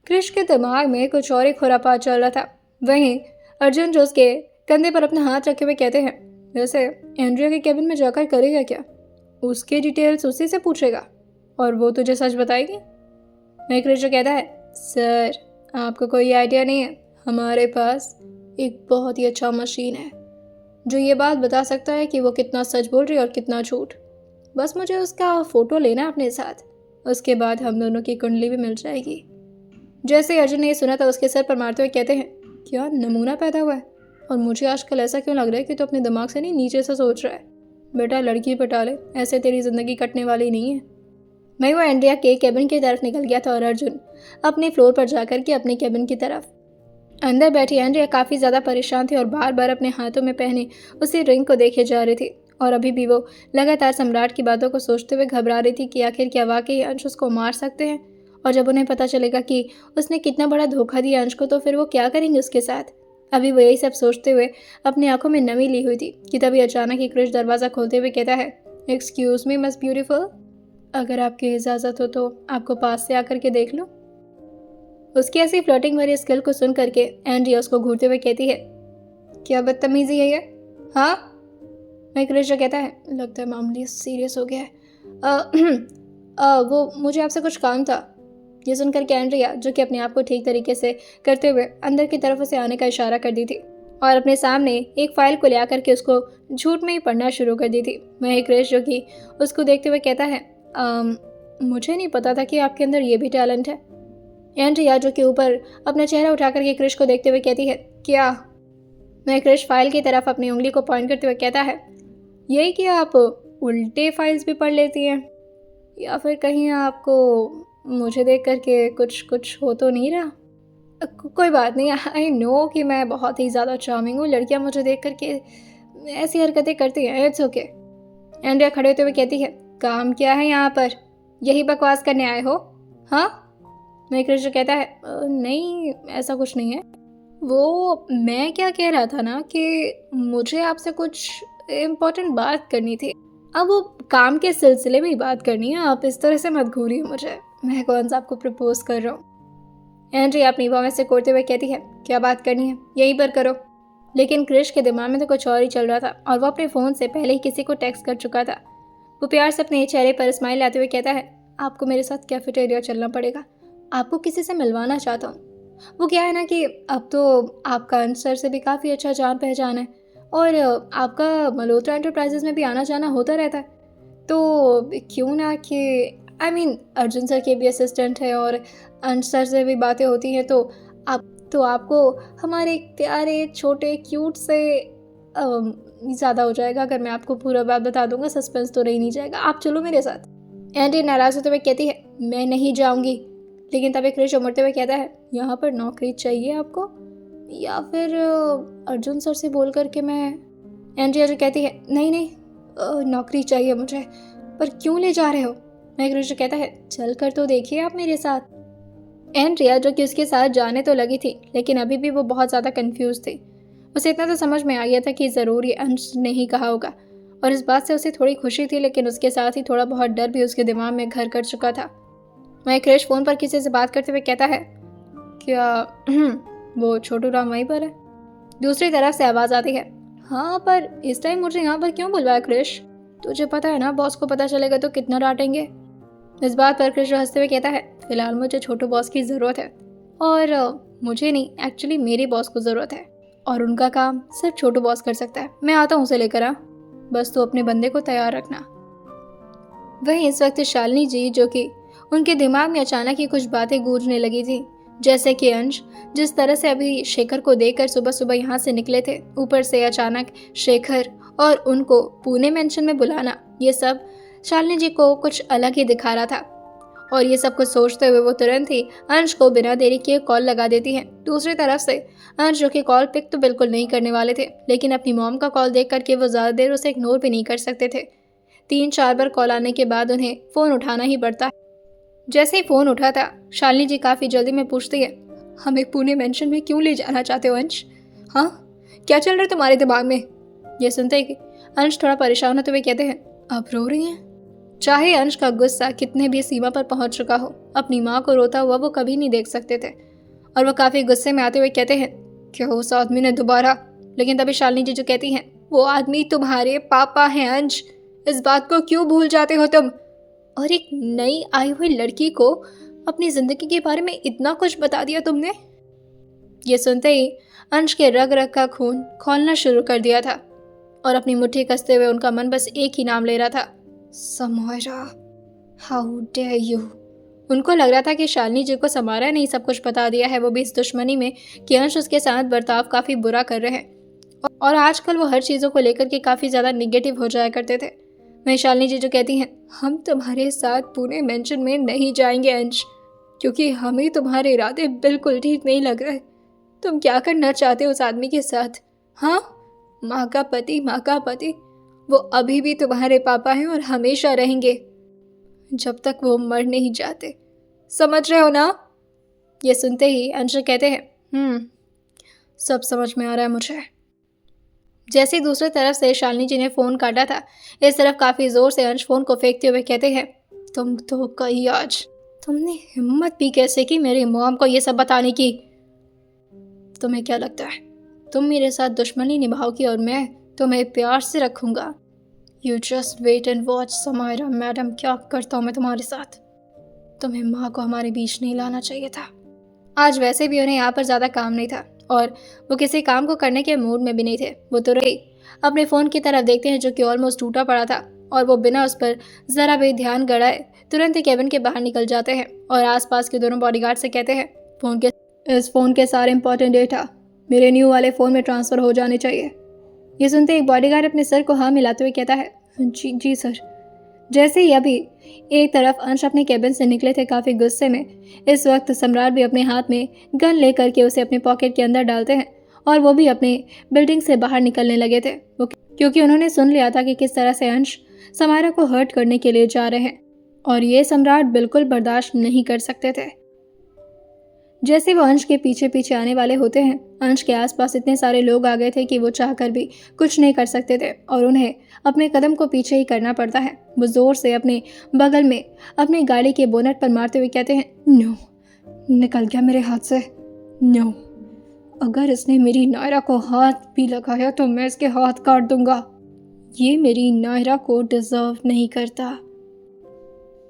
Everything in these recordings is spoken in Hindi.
क्रिश के दिमाग में कुछ और ही खुरापात चल रहा था। वहीं अर्जुन जो उसके कंधे पर अपना हाथ रखे हुए कहते हैं, वैसे एंड्रिया के केबिन में जाकर करेगा क्या? उसके डिटेल्स उसी से पूछेगा और वो तुझे सच बताएगी? मैं क्रिश जो कहता है, सर आपको कोई आइडिया नहीं है, हमारे पास एक बहुत ही अच्छा मशीन है जो ये बात बता सकता है कि वो कितना सच बोल रही है और कितना झूठ। बस मुझे उसका फ़ोटो लेना है अपने साथ, उसके बाद हम दोनों की कुंडली भी मिल जाएगी। जैसे ही अर्जुन ने ये सुना था उसके सर पर मारते हुए कहते हैं, क्या नमूना पैदा हुआ है? और मुझे आजकल ऐसा क्यों लग रहा है कि तो अपने दिमाग से नहीं नीचे से सोच रहा है। बेटा लड़की पटा ले, ऐसे तेरी ज़िंदगी कटने वाली नहीं है। मैं वो एंड्रिया के केबिन की तरफ निकल गया था और अर्जुन अपने फ्लोर पर जाकर के अपने केबिन की तरफ। अंदर बैठी एंड्रिया काफ़ी ज़्यादा परेशान थी और बार बार अपने हाथों में पहने उसी रिंग को देखे जा रही थी और अभी भी वो लगातार सम्राट की बातों को सोचते हुए घबरा रही थी कि आखिर क्या वाकई अंश उसको मार सकते हैं, और जब उन्हें पता चलेगा कि उसने कितना बड़ा धोखा दिया अंश को तो फिर वो क्या करेंगे उसके साथ। अभी वो यही सब सोचते हुए अपनी आंखों में नमी ली हुई थी कि तभी अचानक ही क्रिश दरवाज़ा खोलते हुए कहता है, एक्सक्यूज मी मिस ब्यूटीफुल, अगर आपकी इजाज़त हो तो आपको पास से आकर के देख लो। उसकी ऐसी फ्लर्टिंग भरी स्किल को सुन करके एंड्रिया उसको घूरते हुए कहती है, क्या बदतमीजी है ये? हाँ? मैं क्रिश कहता है, लगता है मामला सीरियस हो गया है। वो मुझे आपसे कुछ काम था। ये सुनकर के एंड्रिया जो कि अपने आप को ठीक तरीके से करते हुए अंदर की तरफ उसे आने का इशारा कर दी थी और अपने सामने एक फाइल को ले आकर के उसको झूठ में ही पढ़ना शुरू कर दी थी। वहीं क्रिश जो कि उसको देखते हुए कहता है, मुझे नहीं पता था कि आपके अंदर ये भी टैलेंट है। एंड्रिया जो कि ऊपर अपना चेहरा उठा करके क्रिश को देखते हुए कहती है, क्या? मैं क्रिश फाइल की तरफ अपनी उंगली को पॉइंट करते हुए कहता है, यही कि आप उल्टे फाइल्स भी पढ़ लेती हैं, या फिर कहीं आपको मुझे देख करके कुछ हो तो नहीं रहा? कोई बात नहीं, आई नो कि मैं बहुत ही ज़्यादा चार्मिंग हूँ, लड़कियाँ मुझे देख करके ऐसी हरकतें करती हैं, इट्स ओके। एंड्रिया खड़े होते हुए कहती है, काम क्या है यहाँ पर? यही बकवास करने आए हो? हाँ? मैं क्रिश कहता है, नहीं ऐसा कुछ नहीं है। वो मैं क्या कह रहा था ना कि मुझे आपसे कुछ इम्पोर्टेंट बात करनी थी। अब वो काम के सिलसिले में ही बात करनी है, आप इस तरह से मत घूरिए मुझे, मैं कौन सा आपको प्रपोज कर रहा हूँ। एंड्री अपनी बाहों से कोड़ते हुए कहती है, क्या बात करनी है यहीं पर करो। लेकिन क्रिश के दिमाग में तो कुछ और ही चल रहा था और वो अपने फ़ोन से पहले ही किसी को टेक्स्ट कर चुका था। वो प्यार से अपने चेहरे पर स्माइल लाते हुए कहता है, आपको मेरे साथ कैफेटेरिया चलना पड़ेगा, आपको किसी से मिलवाना चाहता हूँ। वो क्या है ना कि अब तो आपका अंश सर से भी काफ़ी अच्छा जान पहचान है और आपका मल्होत्रा एंटरप्राइजेज में भी आना जाना होता रहता है, तो क्यों ना कि अर्जुन सर के भी असिस्टेंट है और अंश सर से भी बातें होती हैं, तो आपको हमारे एक प्यारे छोटे क्यूट से ज़्यादा हो जाएगा अगर मैं आपको पूरा बात बता दूंगा, सस्पेंस तो रह नहीं जाएगा, आप चलो मेरे साथ। एंडी नाराज़ होते हुए कहती है, मैं नहीं जाऊंगी। लेकिन तभी क्रिश उमड़ते हुए कहता है, यहाँ पर नौकरी चाहिए आपको या फिर अर्जुन सर से बोल करके मैं। एंड्रिया जो कहती है, नहीं नौकरी चाहिए मुझे, पर क्यों ले जा रहे हो? मैं क्रिश कहता है, चल कर तो देखिए आप मेरे साथ। एंड्रिया जो कि उसके साथ जाने तो लगी थी लेकिन अभी भी वो बहुत ज़्यादा कंफ्यूज थी। उसे इतना तो समझ में आ गया था कि ज़रूर ये अंश ने ही कहा होगा और इस बात से उसे थोड़ी खुशी थी, लेकिन उसके साथ ही थोड़ा बहुत डर भी उसके दिमाग में घर कर चुका था। मैं क्रिश फ़ोन पर किसी से बात करते हुए कहता है, क्या वो छोटू राम वहीं पर है? दूसरी तरफ से आवाज़ आती है, हाँ पर इस टाइम मुझे यहाँ पर क्यों बुलवाया क्रिश? तुझे पता है ना बॉस को पता चलेगा तो कितना डांटेंगे। इस बात पर क्रिश हंसते हुए कहता है, फिलहाल मुझे छोटू बॉस की ज़रूरत है और मुझे नहीं, एक्चुअली मेरे बॉस को ज़रूरत है और उनका काम सिर्फ छोटू बॉस कर सकता है। मैं आता हूँ उसे लेकर, आ बस तू अपने बंदे को तैयार रखना। वहीं इस वक्त शालिनी जी जो कि उनके दिमाग में अचानक ही कुछ बातें गूंजने लगी थी, जैसे कि अंश जिस तरह से अभी शेखर को देखकर सुबह सुबह यहाँ से निकले थे, ऊपर से अचानक शेखर और उनको पुणे मेंशन में बुलाना, ये सब शालिनी जी को कुछ अलग ही दिखा रहा था। और ये सब कुछ सोचते हुए वो तुरंत ही अंश को बिना देरी किए कॉल लगा देती हैं। दूसरी तरफ से अंश जो कि कॉल पिक तो बिल्कुल नहीं करने वाले थे, लेकिन अपनी मॉम का कॉल देख करके वो ज़्यादा देर उसे इग्नोर भी नहीं कर सकते थे। 3-4 बार कॉल आने के बाद उन्हें फ़ोन उठाना ही पड़ता। जैसे ही फ़ोन उठा था, शालिनी जी काफ़ी जल्दी में पूछती है, हमें पुणे मेंशन में क्यों ले जाना चाहते हो अंश? हाँ, क्या चल रहा है तुम्हारे दिमाग में? ये सुनते ही अंश थोड़ा परेशान होते हुए कहते हैं, आप रो रही हैं? चाहे अंश का गुस्सा कितने भी सीमा पर पहुंच चुका हो, अपनी माँ को रोता हुआ वो कभी नहीं देख सकते थे। और वो काफ़ी गुस्से में आते हुए कहते हैं, क्या उस आदमी ने दोबारा? लेकिन तभी शालिनी जीजू कहती हैं, वो आदमी तुम्हारे पापा हैं अंश, इस बात को क्यों भूल जाते हो तुम? और एक नई आई हुई लड़की को अपनी जिंदगी के बारे में इतना कुछ बता दिया तुमने। ये सुनते ही अंश के रग रग का खून खौलना शुरू कर दिया था और अपनी मुट्ठी कसते हुए उनका मन बस एक ही नाम ले रहा था, समायरा, हाउ डेयर यू। उनको लग रहा था कि शालिनी जी को समायरा ने ही सब कुछ बता दिया है, वो भी इस दुश्मनी में कि अंश उसके साथ बर्ताव काफ़ी बुरा कर रहे हैं और आजकल वो हर चीज़ों को लेकर के काफ़ी ज़्यादा निगेटिव हो जाया करते थे। मैं शालिनी जी जो कहती हैं, हम तुम्हारे साथ पुणे मेंशन में नहीं जाएंगे अंश, क्योंकि हमें तुम्हारे इरादे बिल्कुल ठीक नहीं लग रहे। तुम क्या करना चाहते हो उस आदमी के साथ? हाँ, माँ का पति, वो अभी भी तुम्हारे पापा हैं और हमेशा रहेंगे जब तक वो मर नहीं जाते, समझ रहे हो ना? ये सुनते ही अंश कहते हैं, सब समझ में आ रहा है मुझे। जैसे ही दूसरी तरफ से शालिनी जी ने फ़ोन काटा था, इस तरफ काफ़ी ज़ोर से अंश फ़ोन को फेंकते हुए कहते हैं, तुम तो कही आज, तुमने हिम्मत भी कैसे की मेरी मॉम को ये सब बताने की? तुम्हें क्या लगता है तुम मेरे साथ दुश्मनी निभाओगी और मैं तुम्हें प्यार से रखूँगा? You just wait and watch Samaira madam, क्या करता हूँ मैं तुम्हारे साथ। तुम्हें माँ को हमारे बीच नहीं लाना चाहिए था। आज वैसे भी उन्हें यहाँ पर ज़्यादा काम नहीं था और वो किसी काम को करने के मूड में भी नहीं थे। वो तुरंत ही अपने फ़ोन की तरफ देखते हैं जो कि ऑलमोस्ट टूटा पड़ा था और वो बिना उस पर ज़रा भी ध्यान गड़ाए तुरंत ही केबिन के बाहर निकल जाते हैं और आसपास के दोनों बॉडीगार्ड से कहते हैं, इस फ़ोन के सारे इंपॉर्टेंट डेटा मेरे न्यू वाले फ़ोन में ट्रांसफ़र हो जाने चाहिए। ये सुनते एक बॉडीगार्ड अपने सर को हाँ मिलाते हुए कहता है, जी सर। जैसे ही अभी एक तरफ अंश अपने केबिन से निकले थे काफ़ी गुस्से में, इस वक्त सम्राट भी अपने हाथ में गन लेकर के उसे अपने पॉकेट के अंदर डालते हैं और वो भी अपने बिल्डिंग से बाहर निकलने लगे थे, वो क्योंकि उन्होंने सुन लिया था कि किस तरह से अंश समायरा को हर्ट करने के लिए जा रहे हैं और ये सम्राट बिल्कुल बर्दाश्त नहीं कर सकते थे। जैसे वो अंश के पीछे पीछे आने वाले होते हैं, अंश के आसपास इतने सारे लोग आ गए थे कि वो चाहकर भी कुछ नहीं कर सकते थे और उन्हें अपने कदम को पीछे ही करना पड़ता है। वो जोर से अपने बगल में अपनी गाड़ी के बोनट पर मारते हुए कहते हैं, नो, निकल गया मेरे हाथ से, नो, अगर इसने मेरी नायरा को हाथ भी लगाया तो मैं इसके हाथ काट दूंगा। ये मेरी नायरा को डिजर्व नहीं करता।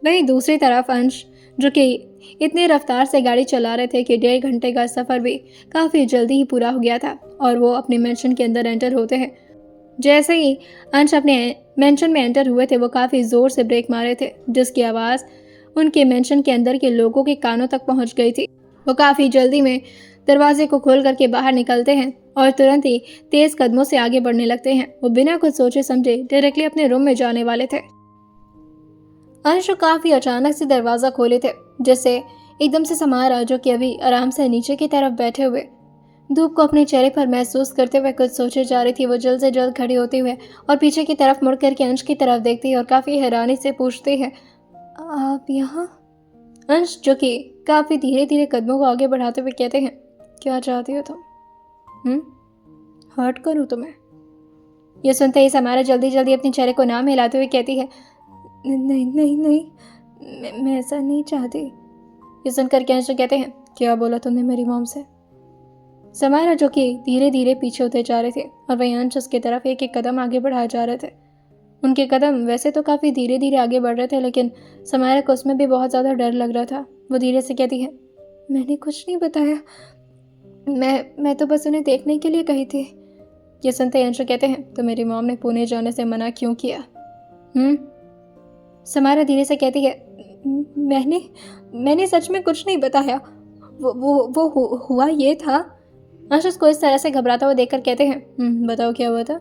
वहीं दूसरी तरफ अंश जो कि इतने रफ्तार से गाड़ी चला रहे थे कि 1.5 घंटे का सफ़र भी काफ़ी जल्दी ही पूरा हो गया था और वो अपने मेंशन के अंदर एंटर होते हैं। जैसे ही अंश अपने मेंशन में एंटर हुए थे, वो काफ़ी ज़ोर से ब्रेक मारे थे जिसकी आवाज़ उनके मेंशन के अंदर के लोगों के कानों तक पहुंच गई थी। वो काफ़ी जल्दी में दरवाजे को खोल करके बाहर निकलते हैं और तुरंत ही तेज़ कदमों से आगे बढ़ने लगते हैं। वो बिना कुछ सोचे समझे डायरेक्टली अपने रूम में जाने वाले थे। अंश काफ़ी अचानक से दरवाज़ा खोले थे, जिससे एकदम से समायरा जो कि अभी आराम से नीचे की तरफ बैठे हुए धूप को अपने चेहरे पर महसूस करते हुए कुछ सोचे जा रही थी। वो जल्द से जल्द खड़ी होते हुए और पीछे की तरफ मुड़ करके अंश की तरफ देखती है और काफ़ी हैरानी से पूछती है, आप यहाँ? अंश जो कि काफ़ी धीरे धीरे कदमों को आगे बढ़ाते हुए कहते हैं, क्या चाहती हो तुम? हर्ट करूँ तुम्हें? ये सुनते ही समायरा जल्दी जल्दी अपने चेहरे को ना हिलाते हुए कहती है, नहीं, मैं ऐसा नहीं चाहती। ये सुनकर के अंश कहते हैं, क्या बोला तुमने मेरी मॉम से? समायरा जो कि धीरे धीरे पीछे होते जा रहे थे और वहीं अंश उसकी तरफ एक एक कदम आगे बढ़ाए जा रहे थे। उनके कदम वैसे तो काफ़ी धीरे धीरे आगे बढ़ रहे थे, लेकिन समायरा को उसमें भी बहुत ज़्यादा डर लग रहा था। वो धीरे से कहती है, मैंने कुछ नहीं बताया, मैं तो बस उन्हें देखने के लिए कही थी। ये सुनते अंश कहते हैं, तो मेरी मॉम ने पुणे जाने से मना क्यों किया? समायरा धीरे से कहती है, मैंने सच में कुछ नहीं बताया, वो हुआ ये था। अंश उसको इस तरह से घबराता हुआ देखकर कहते हैं, बताओ क्या हुआ था?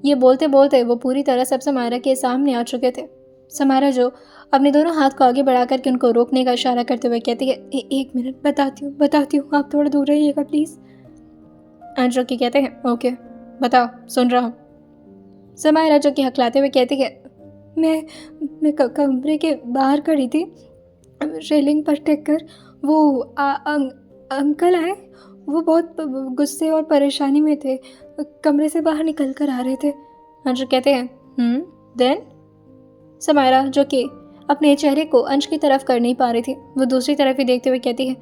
ये बोलते बोलते वो पूरी तरह से अब समायरा के सामने आ चुके थे। समायरा जो अपने दोनों हाथ को आगे बढ़ा करके उनको रोकने का इशारा करते हुए कहती है, एक मिनट, बताती हूँ, आप थोड़ा दूर रहिएगा प्लीज़। अंश जो कि कहते हैं, ओके बताओ, सुन रहा हूँ। समायरा जो कि हकलाते हुए कहती है, मैं कमरे के बाहर खड़ी थी, रेलिंग पर टेक कर, वो अंकल आए, वो बहुत गुस्से और परेशानी में थे, कमरे से बाहर निकल कर आ रहे थे। अंशु कहते हैं, देन? समायरा जो कि अपने चेहरे को अंश की तरफ कर नहीं पा रही थी, वो दूसरी तरफ ही देखते हुए कहती है,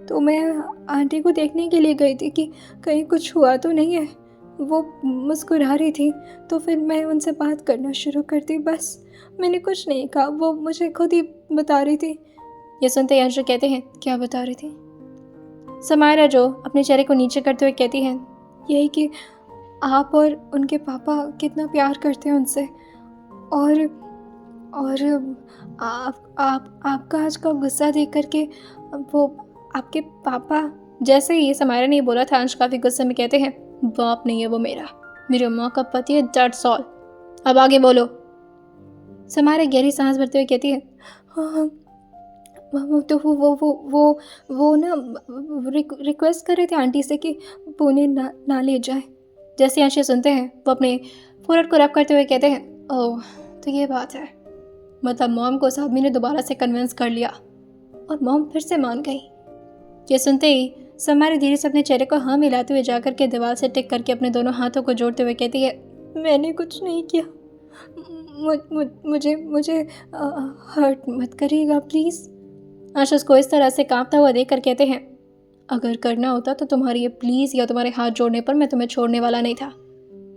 तो मैं आंटी को देखने के लिए गई थी कि कहीं कुछ हुआ तो नहीं है। वो मुस्कुरा रही थी तो फिर मैं उनसे बात करना शुरू कर दी, बस मैंने कुछ नहीं कहा, वो मुझे खुद ही बता रही थी। ये सुनते ही अंश कहते हैं, क्या बता रही थी? समायरा जो अपने चेहरे को नीचे करते हुए कहती है, यही कि आप और उनके पापा कितना प्यार करते हैं उनसे, और आपका आज का गुस्सा देख करके वो आपके पापा, जैसे ही समायरा ने बोला था अंश काफ़ी गुस्से में कहते हैं, बाप नहीं है वो मेरी माँ का पति है, दैट्स ऑल। अब आगे बोलो। समायरा गहरी सांस भरते हुए कहती है, हाँ तो वो ना रिक्वेस्ट कर रहे थे आंटी से कि वो उन्हें ना ले जाए। जैसे अंश सुनते हैं वो अपने फोrehead को रब करते हुए कहते हैं, ओह तो ये बात है, मतलब मॉम को उस आदमी ने दोबारा से कन्विंस कर लिया और मॉम फिर से मान गई। ये सुनते ही समायरा धीरे से अपने चेहरे को हाँ मिलाते हुए जाकर के दीवार से टिक करके अपने दोनों हाथों को जोड़ते हुए कहती है, मैंने कुछ नहीं किया, मुझे हर्ट मत करिएगा प्लीज़। अंश उसको इस तरह से कांपता हुआ देख कर कहते हैं, अगर करना होता तो तुम्हारी ये प्लीज़ या तुम्हारे हाथ जोड़ने पर मैं तुम्हें छोड़ने वाला नहीं था।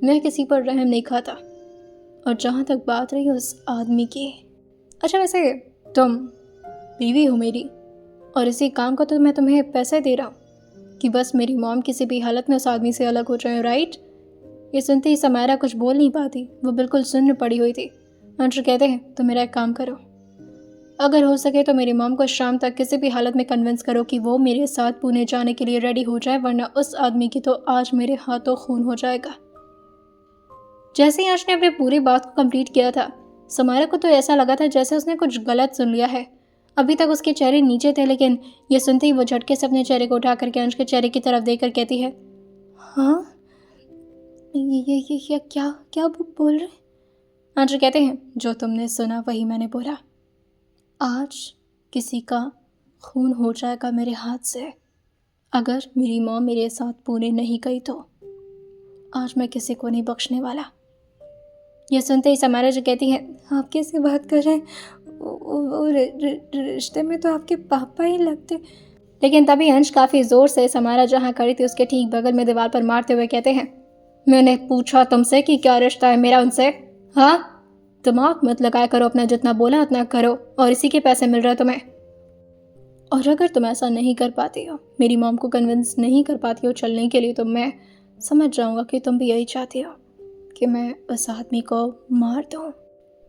मैं किसी पर रहम नहीं खाता। और जहाँ तक बात रही उस आदमी की, अच्छा वैसे तुम बीवी हो मेरी, और इसी काम का तो मैं तुम्हें पैसे दे रहा हूँ कि बस मेरी मॉम किसी भी हालत में उस आदमी से अलग हो जाए, राइट? ये सुनते ही समायरा कुछ बोल नहीं पाती, वो बिल्कुल सुन्न पड़ी हुई थी। अंश कहते हैं, तो मेरा एक काम करो, अगर हो सके तो मेरी मॉम को शाम तक किसी भी हालत में कन्विंस करो कि वो मेरे साथ पुणे जाने के लिए रेडी हो जाए, वरना उस आदमी की तो आज मेरे हाथों खून हो जाएगा। जैसे ही अंश ने अपनी पूरी बात को कंप्लीट किया था, समायरा को तो ऐसा लगा था जैसे उसने कुछ गलत सुन लिया है। अभी तक उसके चेहरे नीचे थे, लेकिन ये सुनते ही वो झटके से अपने चेहरे को उठा करके अंश के चेहरे की तरफ देख कर कहती है, हाँ ये क्या बोल रहे? अंश कहते हैं, जो तुमने सुना वही मैंने बोला। आज किसी का खून हो जाएगा मेरे हाथ से, अगर मेरी मॉम मेरे साथ पुणे नहीं गई तो आज मैं किसी को नहीं बख्शने वाला। यह सुनते ही समायरा जो कहती है, आप कैसे बात कर रहे हैं, वो रिश्ते में तो आपके पापा ही लगते। लेकिन तभी अंश काफ़ी ज़ोर से समायरा जहाँ खड़ी थी उसके ठीक बगल में दीवार पर मारते हुए कहते हैं, मैंने पूछा तुमसे कि क्या रिश्ता है मेरा उनसे? हाँ, दिमाग मत लगाया करो, अपना जितना बोला उतना करो, और इसी के पैसे मिल रहे हैं तुम्हें। और अगर तुम ऐसा नहीं कर पाती हो, मेरी मॉम को कन्विंस नहीं कर पाती हो चलने के लिए, तो मैं समझ जाऊंगा कि तुम भी यही चाहती हो कि मैं उस आदमी को मार दूं।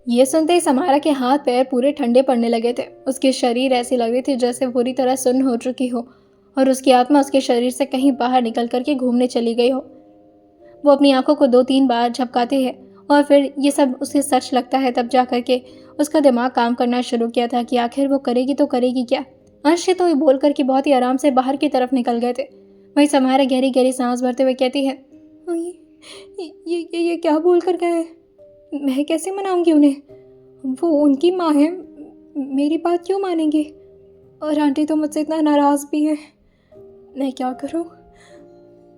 ये सुनते ही समायरा के हाथ पैर पूरे ठंडे पड़ने लगे थे। उसकी शरीर ऐसी लग रही थी जैसे पूरी तरह सुन्न हो चुकी हो और उसकी आत्मा उसके शरीर से कहीं बाहर निकल करके घूमने चली गई हो। वो अपनी आंखों को 2-3 बार झपकाती है और फिर ये सब उसे सच लगता है। तब जा करके उसका दिमाग काम करना शुरू किया था कि आखिर वो करेगी तो करेगी क्या। अंश तो ये बोल करके बहुत ही आराम से बाहर की तरफ निकल गए थे। वहीं समायरा गहरी गहरी सांस भरते हुए कहती है, ये क्या बोल कर गए? मैं कैसे मनाऊंगी उन्हें? वो उनकी माँ है, मेरी बात क्यों मानेंगी? और आंटी तो मुझसे इतना नाराज़ भी है, मैं क्या करूं?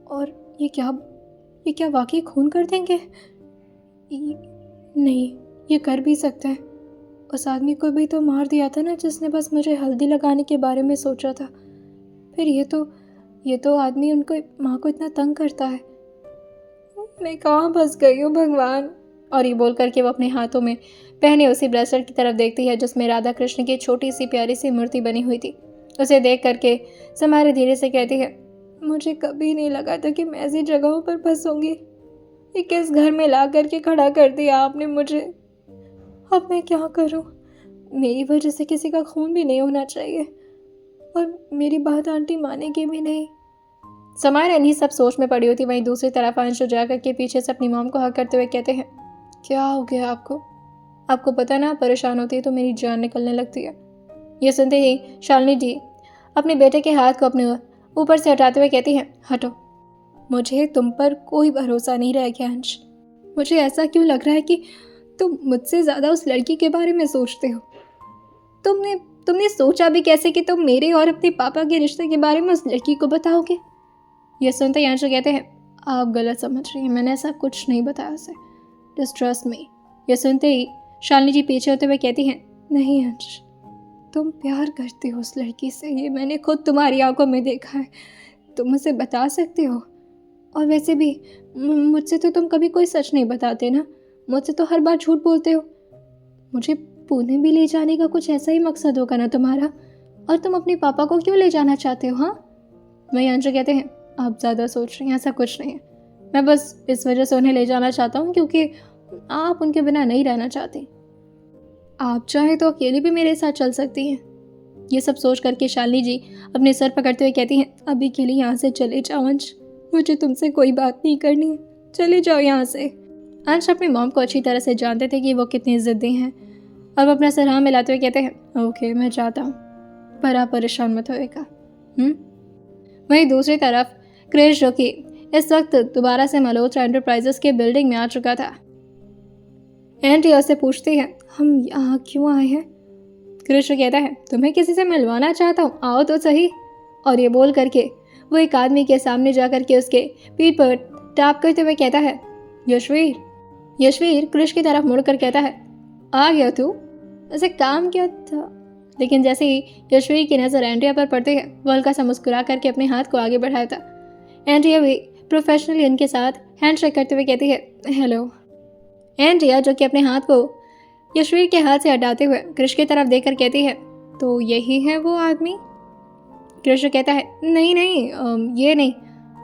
और ये क्या वाकई खून कर देंगे? नहीं, ये कर भी सकते हैं। उस आदमी को भी तो मार दिया था ना, जिसने बस मुझे हल्दी लगाने के बारे में सोचा था। फिर ये तो आदमी उनको माँ को इतना तंग करता है। मैं कहाँ फंस गई हूँ भगवान। और ये बोल करके वो अपने हाथों में पहने उसी ब्रेसलेट की तरफ देखती है जिसमें राधा कृष्ण की छोटी सी प्यारी सी मूर्ति बनी हुई थी। उसे देख करके समायरा धीरे से कहती है, मुझे कभी नहीं लगा था कि मैं ऐसी जगहों पर फंसूंगी। ये किस घर में ला करके खड़ा कर दिया आपने मुझे। अब मैं क्या करूं? मेरी वजह से किसी का खून भी नहीं होना चाहिए, और मेरी बात आंटी मानेगी भी नहीं। समायरा इन्हीं सब सोच में पड़ी होती। वहीं दूसरी तरफ अंशु जाकर के पीछे से अपनी मॉम को हक करते हुए कहते हैं, क्या हो गया आपको पता ना, परेशान होती है तो मेरी जान निकलने लगती है। ये सुनते ही शालिनी जी अपने बेटे के हाथ को अपने ऊपर से हटाते हुए कहती हैं, हटो, मुझे तुम पर कोई भरोसा नहीं रह गया अंश। मुझे ऐसा क्यों लग रहा है कि तुम मुझसे ज़्यादा उस लड़की के बारे में सोचते हो। तुमने सोचा भी कैसे कि तुम मेरे और अपने पापा के रिश्ते के बारे में उस लड़की को बताओगे? ये सुनते ही अंशु कहते हैं, आप गलत समझ रही हैं, मैंने ऐसा कुछ नहीं बताया उसे। Just trust me. ये सुनते ही शालिनी जी पीछे होते हुए कहती हैं, नहीं अंश, तुम प्यार करती हो उस लड़की से, ये मैंने खुद तुम्हारी आंखों में देखा है। तुम मुझे बता सकते हो। और वैसे भी मुझसे तो तुम कभी कोई सच नहीं बताते ना, मुझसे तो हर बार झूठ बोलते हो। मुझे पुणे भी ले जाने का कुछ ऐसा ही मकसद होगा ना तुम्हारा, और तुम अपने पापा को क्यों ले जाना चाहते हो? हाँ, वही अंशु कहते हैं, आप ज़्यादा सोच रही हैं, ऐसा कुछ नहीं है। मैं बस इस वजह से उन्हें ले जाना चाहता हूँ क्योंकि आप उनके बिना नहीं रहना चाहती। आप चाहे तो अकेले भी मेरे साथ चल सकती हैं। ये सब सोच करके शालिनी जी अपने सर पकड़ते हुए कहती हैं, अभी के लिए यहाँ से चले जाओ अंश, मुझे तुमसे कोई बात नहीं करनी है, चले जाओ यहाँ से। अंश अपनी मॉम को अच्छी तरह से जानते थे कि वो कितनी ज़िद्दी हैं। अब अपना सर हाँ मिलाते हुए कहते हैं, ओके मैं जाता हूँ, पर आप परेशान मत होएगा। वहीं दूसरी तरफ क्रिश, जो कि इस वक्त दोबारा से मल्होत्रा एंटरप्राइजेस के बिल्डिंग में आ चुका था, एंड्रिया से पूछती है, हम यहाँ क्यों आए हैं? क्रिश कहता है, तुम्हें किसी से मिलवाना चाहता हूँ, आओ तो सही। और ये बोल करके वो एक आदमी के सामने जा करके उसके पीठ पर टैप करते हुए कहता है, यशवीर। यशवीर क्रिश की तरफ मुड़कर कहता है, आ गया तू, ऐसे काम क्या था? लेकिन जैसे ही यशवीर की नज़र एंड्रिया पर पड़ती है, वो हल्का सा मुस्कुरा करके अपने हाथ को आगे बढ़ाता। एंड्रिया भी प्रोफेशनली उनके साथ हैंडशेक करते हुए कहती है, हेलो। एंड्रिया, जो कि अपने हाथ को यशवीर के हाथ से हटाते हुए क्रिश की तरफ देखकर कहती है, तो यही है वो आदमी? क्रिश कहता है, नहीं नहीं, ये नहीं,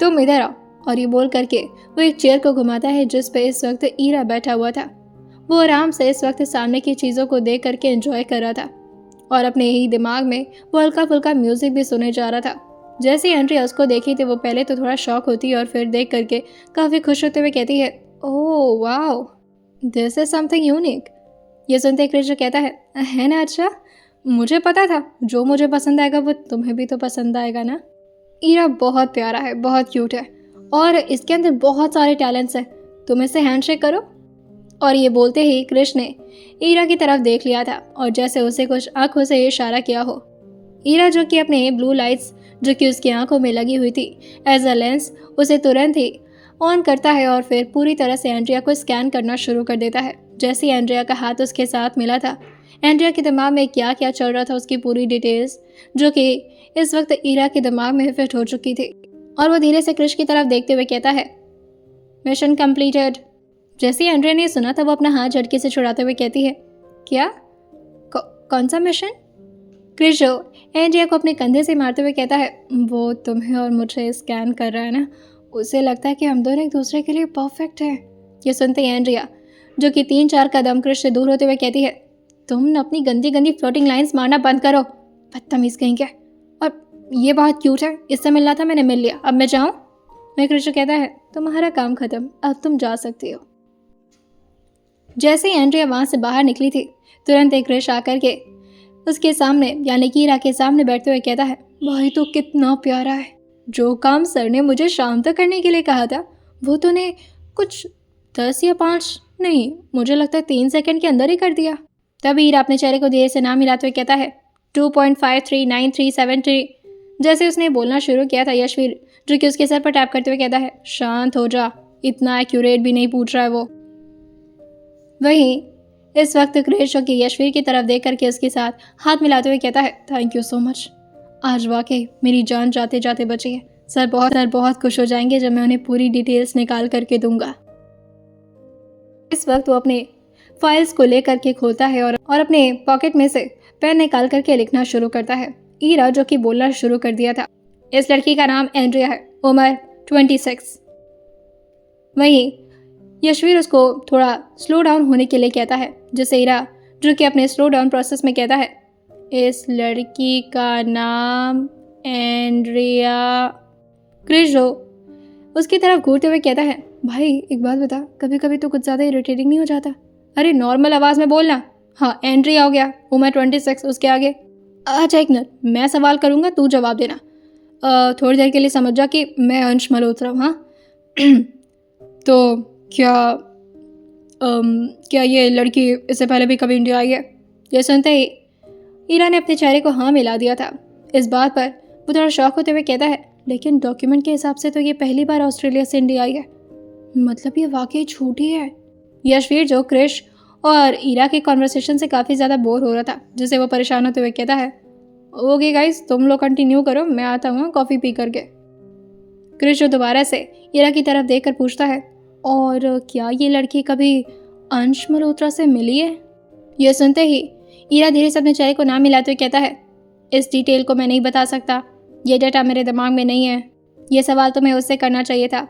तुम इधर आओ। और ये बोल करके वो एक चेयर को घुमाता है जिस पे इस वक्त ईरा बैठा हुआ था। वो आराम से इस वक्त सामने की चीज़ों को देख करके एंजॉय कर रहा था और अपने ही दिमाग में वो हल्का फुल्का म्यूजिक भी सुने जा रहा था। जैसे ही एंड्रिया उसको देखी थी, वो पहले तो थोड़ा शॉक होती है और फिर देख करके काफ़ी खुश होते हुए कहती है, oh wow, this is something unique. ये सुनते क्रिश कहता है ना? अच्छा, मुझे पता था जो मुझे पसंद आएगा वो तुम्हें भी तो पसंद आएगा ना। ईरा बहुत प्यारा है, बहुत क्यूट है और इसके अंदर बहुत सारे टैलेंट्स हैं, तुम इससे हैंडशेक करो। और ये बोलते ही क्रिश ने ईरा की तरफ देख लिया था और जैसे उसे कुछ आंखों से इशारा किया हो। ईरा, जो कि अपने ब्लू लाइट्स जो कि उसकी आंखों में लगी हुई थी एज अ लेंस, उसे तुरंत ही ऑन करता है और फिर पूरी तरह से एंड्रिया को स्कैन करना शुरू कर देता है। जैसे ही एंड्रिया का हाथ उसके साथ मिला था, एंड्रिया के दिमाग में क्या क्या चल रहा था उसकी पूरी डिटेल्स, जो कि इस वक्त ईरा के दिमाग में फिट हो चुकी थी। और वो धीरे से क्रिश की तरफ देखते हुए कहता है, मिशन कंप्लीटेड। जैसे ही एंड्रिया ने सुना था, वो अपना हाथ झटके से छुड़ाते हुए कहती है, क्या? कौन सा मिशन? क्रिश एंड्रिया को अपने कंधे से मारते हुए कहता है, वो तुम्हें और मुझे स्कैन कर रहा है ना, उसे लगता है कि हम दोनों एक दूसरे के लिए परफेक्ट हैं। ये सुनते ही एंड्रिया, जो कि 3-4 कदम क्रिश से दूर होते हुए कहती है, तुम न अपनी गंदी गंदी फ्लोटिंग लाइंस मारना बंद करो, बदतमीज कहीं क्या। और ये बहुत क्यूट है, इससे मिलना था, मैंने मिल लिया, अब मैं जाऊँ? मैं क्रिश कहता है, तुम्हारा काम खत्म, अब तुम जा सकती हो। जैसे ही एंड्रिया वहाँ से बाहर निकली थी, तुरंत एक क्रिश आकर के उसके सामने यानी कि ईरा के सामने बैठते हुए कहता है, भाई तो कितना प्यारा है, जो काम सर ने मुझे शाम तक करने के लिए कहा था वो तूने कुछ 10 या 5 नहीं, मुझे लगता है 3 सेकंड के अंदर ही कर दिया। तभी ईरा अपने चेहरे को धीरे से नाम मिलाते हुए कहता है, 2.539373। जैसे उसने बोलना शुरू किया था, यशवीर, जो कि उसके सर पर टैप करते हुए कहता है, शांत हो जा, इतना एक्यूरेट भी नहीं पूछ रहा है वो। वहीं इस वक्त क्रिश, जो कि यशवीर की तरफ देख करके उसके साथ हाथ मिलाते हुए कहता है, थैंक यू सो मच, आज वाकई मेरी जान जाते जाते बची है। सर बहुत खुश हो जाएंगे जब मैं उन्हें पूरी डिटेल्स निकाल करके दूंगा। इस वक्त वो अपने फाइल्स को लेकर के खोलता है और अपने पॉकेट में से पेन निकाल करके लिखना शुरू करता है। ईरा, जो कि बोलना शुरू कर दिया था, इस लड़की का नाम एंड्रिया है, उम्र 26। वहीं यशवीर उसको थोड़ा स्लो डाउन होने के लिए कहता है, जिससे ईरा, जो कि अपने स्लो डाउन प्रोसेस में कहता है, इस लड़की का नाम एंड्रिया। क्रिश उसकी तरफ घूरते हुए कहता है, भाई एक बात बता, कभी कभी तो कुछ ज़्यादा इरिटेटिंग नहीं हो जाता? अरे नॉर्मल आवाज़ में बोलना। हाँ, एंड्रिया हो गया, उम्र 26, उसके आगे? अच्छा एक मिनट, मैं सवाल करूँगा, तू जवाब देना। थोड़ी देर के लिए समझ जा कि मैं अंश मल्होत्रा हूँ। हाँ तो क्या ये लड़की इससे पहले भी कभी इंडिया आई है? ये सुनते ही ईरा ने अपने चेहरे को हाँ मिला दिया था। इस बात पर वो थोड़ा शौक होते हुए कहता है, लेकिन डॉक्यूमेंट के हिसाब से तो ये पहली बार ऑस्ट्रेलिया से इंडिया आई है, मतलब ये वाकई झूठी है। यशवीर जो क्रिश और ईरा के कॉन्वर्सेशन से काफ़ी ज़्यादा बोर हो रहा था, जिससे वो परेशान होते हुए कहता है, ओके गाइस, तुम लोग कंटिन्यू करो, मैं आता हूँ कॉफ़ी पी करके। क्रिश जो दोबारा से ईरा की तरफ देखकर पूछता है, और क्या ये लड़की कभी अंश मल्होत्रा से मिली है? यह सुनते ही ईरा धीरे से अपने चेहरे को ना मिलाते हुए कहता है, इस डिटेल को मैं नहीं बता सकता, ये डेटा मेरे दिमाग में नहीं है। ये सवाल तुम्हें उससे करना चाहिए था,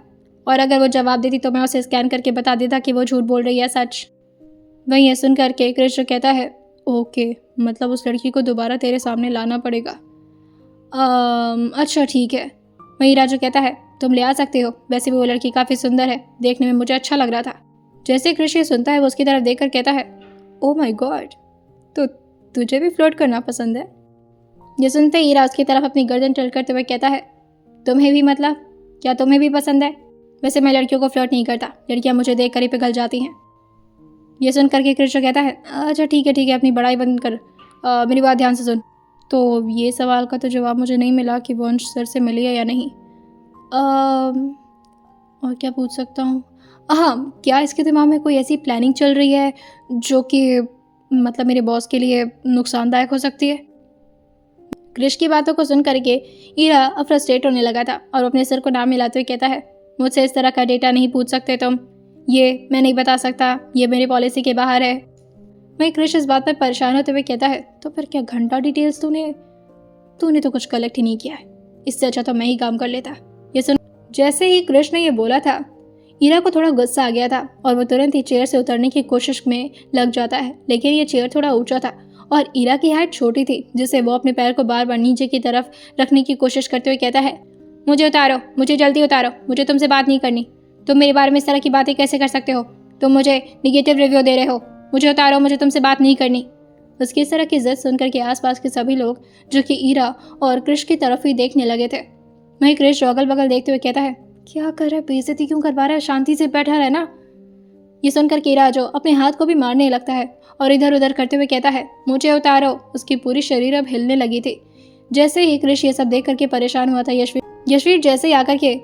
और अगर वो जवाब देती तो मैं उसे स्कैन करके बता देता कि वो झूठ बोल रही है सच। वहीं यह सुन करके क्रिश कहता है, ओके, मतलब उस लड़की को दोबारा तेरे सामने लाना पड़ेगा। अच्छा ठीक है। वहीं राजू कहता है, तुम ले आ सकते हो, वैसे भी वो लड़की काफ़ी सुंदर है, देखने में मुझे अच्छा लग रहा था। जैसे क्रिश ये सुनता है वो उसकी तरफ देख कर कहता है, ओ माई गॉड, तो तुझे भी फ्लोट करना पसंद है? ये सुनते ही ईरा उसकी तरफ अपनी गर्दन टल करते हुए कहता है, तुम्हें भी, मतलब क्या तुम्हें भी पसंद है? वैसे मैं लड़कियों को फ्लर्ट नहीं करता, लड़कियां मुझे देख कर ही पिघल जाती हैं। ये सुन करके कृष्ण कहता है, अच्छा ठीक है, अपनी बड़ाई बंद कर, मेरी बात ध्यान से सुन। तो ये सवाल का तो जवाब मुझे नहीं मिला कि वो अंश सर से मिली है या नहीं। और क्या पूछ सकता हूँ? हाँ, क्या इसके दिमाग में कोई ऐसी प्लानिंग चल रही है जो कि मतलब मेरे बॉस के लिए नुकसानदायक हो सकती है? क्रिश की बातों को सुन करके ईरा फ्रस्ट्रेट होने लगा था और अपने सर को नाम मिलाते हुए कहता है, मुझसे इस तरह का डेटा नहीं पूछ सकते तुम, ये मैं नहीं बता सकता, ये मेरी पॉलिसी के बाहर है। वहीं क्रिश इस बात पर परेशान होते हुए कहता है, तो फिर क्या घंटा डिटेल्स तूने तो कुछ कलेक्ट ही नहीं किया है, इससे अच्छा तो मैं ही काम कर लेता। ये सुन जैसे ही क्रिश ने ये बोला था, ईरा को थोड़ा गुस्सा आ गया था और वो तुरंत ही चेयर से उतरने की कोशिश में लग जाता है, लेकिन ये चेयर थोड़ा ऊंचा था और ईरा की हाइट छोटी थी, जिससे वो अपने पैर को बार बार नीचे की तरफ रखने की कोशिश करते हुए कहता है, मुझे उतारो, मुझे जल्दी उतारो, मुझे तुमसे बात नहीं करनी। तुम मेरे बारे में इस तरह की बातें कैसे कर सकते हो? तुम मुझे निगेटिव रिव्यू दे रहे हो, मुझे उतारो, मुझे तुमसे बात नहीं करनी। उसकी इस तरह की इज्जत सुनकर के आसपास के सभी लोग जो कि ईरा और क्रिश की तरफ ही देखने लगे थे। वहीं क्रिश अगल बगल देखते हुए कहता है, क्या कर रहा है, बेइज्जती क्यों करवा रहा है, शांति से बैठा रहे ना। ये सुनकर ईरा जो अपने हाथ को भी मारने लगता है और इधर उधर करते हुए कहता है, मुझे उतारो। उसकी पूरी शरीर अब हिलने लगी थी। जैसे ही क्रिश ये सब देख करके परेशान हुआ था, यशवीर जैसे ही आकर के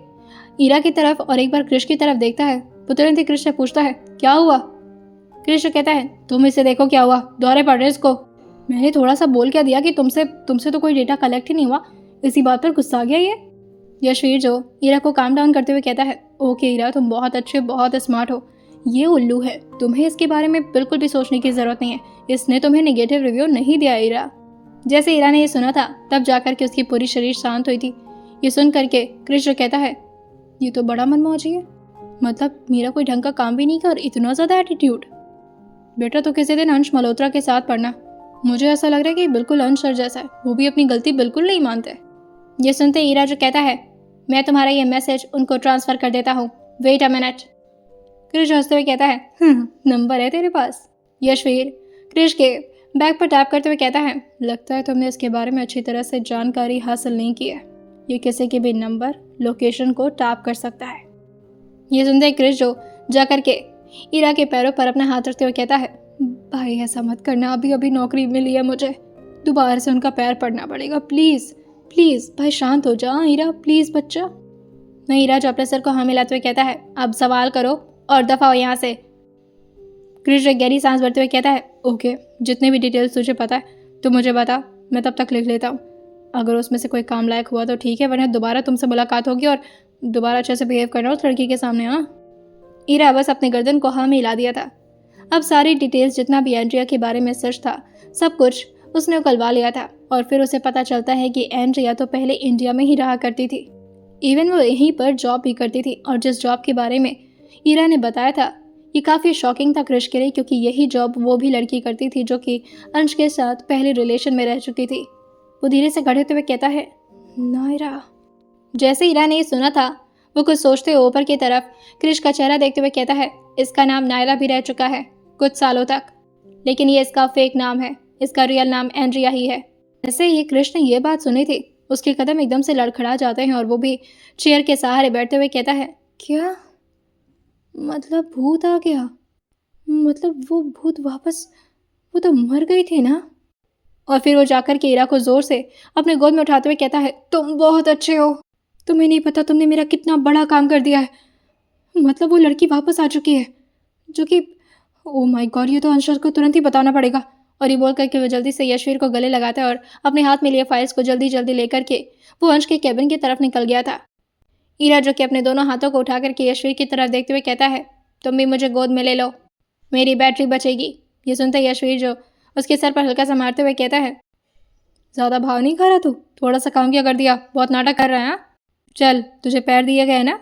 ईरा की तरफ और एक बार क्रिश की तरफ देखता है, वो तुरंत ही क्रिश से पूछता है, क्या हुआ? क्रिश कहता है, तुम इसे देखो क्या हुआ, दौरे पड़ रहे इसको। मैंने थोड़ा सा बोल क्या दिया कि तुमसे तो कोई डेटा कलेक्ट ही नहीं हुआ, इसी बात पर गुस्सा आ गया ये। यशवीर जो ईरा को काम डाउन करते हुए कहता है, ओके ईरा, तुम बहुत अच्छे, बहुत स्मार्ट हो, ये उल्लू है, तुम्हें इसके बारे में बिल्कुल भी सोचने की जरूरत नहीं है, इसने तुम्हें नेगेटिव रिव्यू नहीं दिया ईरा। जैसे ईरा ने ये सुना था तब जाकर के उसकी पूरी शरीर शांत हुई थी। ये सुन करके क्रिश जो कहता है, ये तो बड़ा मनमौजी है, मतलब मेरा कोई ढंग का काम भी नहीं किया और इतना ज़्यादा एटीट्यूड। बेटा तो किसी दिन अंश मल्होत्रा के साथ पढ़ना, मुझे ऐसा लग रहा है कि बिल्कुल अंश सर जैसा है, वो भी अपनी गलती बिल्कुल नहीं मानते। ये सुनते ईरा जो कहता है, मैं तुम्हारा ये मैसेज उनको ट्रांसफ़र कर देता हूँ, वेट अ मिनट। क्रिश हंसते हुए कहता है, नंबर है तेरे पास? यशवीर क्रिश के बैग पर टैप करते हुए कहता है, लगता है तुमने इसके बारे में अच्छी तरह से जानकारी हासिल नहीं की है, ये किसी के भी नंबर, लोकेशन को टैप कर सकता है। ये सुनते क्रिश जो जाकर के ईरा के पैरों पर अपना हाथ रखते हुए कहता है, भाई ऐसा मत करना, अभी अभी नौकरी मिली है मुझे, दोबारा से उनका पैर पड़ना पड़ेगा, प्लीज़ प्लीज़ भाई शांत हो जा ईरा, प्लीज़ बच्चा। नहीं, ईरा जो अपने सर को हाँ मिलाते हुए कहता है, अब सवाल करो और दफा हो यहाँ से। क्रिश एक गहरी सांस भरते हुए कहता है, ओके, जितने भी डिटेल्स तुझे पता है तो मुझे बता, मैं तब तक लिख लेता हूँ, अगर उसमें से कोई काम लायक हुआ तो ठीक है, वरना दोबारा तुमसे मुलाकात होगी और दोबारा अच्छे से बिहेव करना उस लड़की के सामने। हाँ। ईरा बस अपने गर्दन को हाँ में हिला दिया था। अब सारी डिटेल्स, जितना भी एंड्रिया के बारे में सच था, सब कुछ उसने उकलवा लिया था और फिर उसे पता चलता है कि एंड्रिया तो पहले इंडिया में ही रहा करती थी, इवन वो यहीं पर जॉब भी करती थी, और जिस जॉब के बारे में ईरा ने बताया था ये काफ़ी शॉकिंग था क्रिश के लिए, क्योंकि यही जॉब वो भी लड़की करती थी जो कि अंश के साथ पहले रिलेशन में रह चुकी थी। वो धीरे से खड़े हुए कहता है, नायरा। जैसे ईरा ने ये सुना था वो कुछ सोचते हुए ऊपर की तरफ क्रिश का चेहरा देखते हुए कहता है, इसका नाम नायरा भी रह चुका है कुछ सालों तक, लेकिन ये इसका फेक नाम है, इसका रियल नाम एंड्रिया ही है। जैसे ही क्रिश ने यह बात सुनी थी उसके कदम एकदम से लड़खड़ा जाते हैं और वो भी चेयर के सहारे बैठते हुए कहता है, क्या मतलब भूत आ गया? मतलब वो भूत वापस, वो तो मर गई थी ना? और फिर वो जाकर के ईरा को जोर से अपने गोद में उठाते हुए कहता है, तुम बहुत अच्छे हो, तुम्हें नहीं पता तुमने मेरा कितना बड़ा काम कर दिया है, मतलब वो लड़की वापस आ चुकी है जो कि ओह माय गॉड, ये तो अंश को तुरंत ही बताना पड़ेगा। और ये बोल करके वो जल्दी से यशवीर को गले लगाता है और अपने हाथ में लिए फाइल्स को जल्दी जल्दी लेकर के वो अंश के केबिन की तरफ निकल गया था। ईरा जो कि अपने दोनों हाथों को उठा करके यशवीर की तरफ देखते हुए कहता है, तुम भी मुझे गोद में ले लो, मेरी बैटरी बचेगी। ये सुनते यशवीर जो उसके सर पर हल्का सा मारते हुए कहता है, ज़्यादा भाव नहीं खा रहा तू, थोड़ा सा काम किया कर दिया, बहुत नाटक कर रहा है। हाँ चल, तुझे पैर दिए गए ना,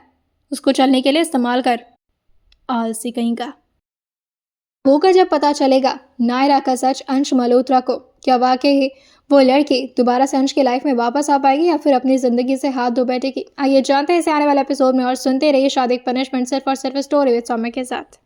उसको चलने के लिए इस्तेमाल कर, आलसी कहीं का। होगा जब पता चलेगा नायरा का सच अंश मल्होत्रा को, क्या वाकई वो लड़की दोबारा से अंश की लाइफ में वापस आ पाएगी या फिर अपनी ज़िंदगी से हाथ धो बैठेगी। आइए जानते हैं इसे आने वाले एपिसोड में और सुनते रहिए शादी पनिशमेंट सिर्फ और सिर्फ स्टोरी विद सौम्य के साथ।